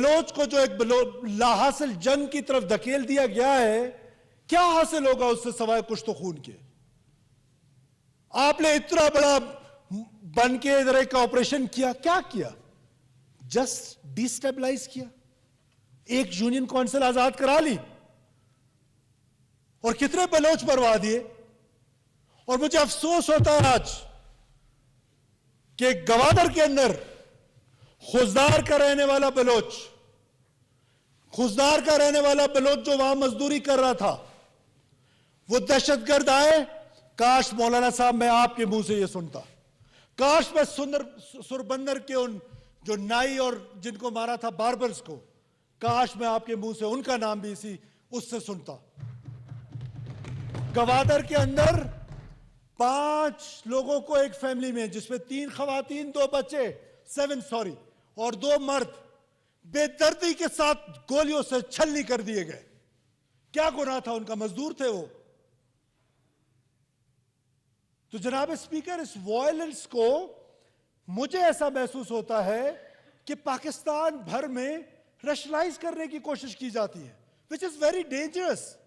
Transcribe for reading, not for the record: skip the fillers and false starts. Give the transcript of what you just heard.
Bloch को जो एक लाहासिल जंग की तरफ धकेल दिया गया है, क्या हासिल होगा उससे सवाए कुछ तो खून के? आपने इतना बड़ा बन के इधर एक ऑपरेशन किया, क्या किया? जस्ट डिस्टेबलाइज किया, एक यूनियन काउंसिल आजाद करा ली और कितने बलोच मरवा दिए। और मुझे अफसोस होता है आज कि गवादर के अंदर खुजदार का रहने वाला बलोच, जो वहां मजदूरी कर रहा था, वो दहशतगर्द आए। काश मौलाना साहब मैं आपके मुंह से ये सुनता, काश मैं सुरबंदर के उन जो नाई और जिनको मारा था बार्बर्स को, काश मैं आपके मुंह से उनका नाम भी उससे सुनता। गवादर के अंदर 5 लोगों को एक फैमिली में, जिसमें 3 खवातीन 2 बच्चे 7 सॉरी और 2 मर्द बेदर्दी के साथ गोलियों से छलनी कर दिए गए। क्या गुनाह था उनका? मजदूर थे वो। तो जनाब स्पीकर, इस वायलेंस को मुझे ऐसा महसूस होता है कि पाकिस्तान भर में रैशनलाइज करने की कोशिश की जाती है, विच इज वेरी डेंजरस।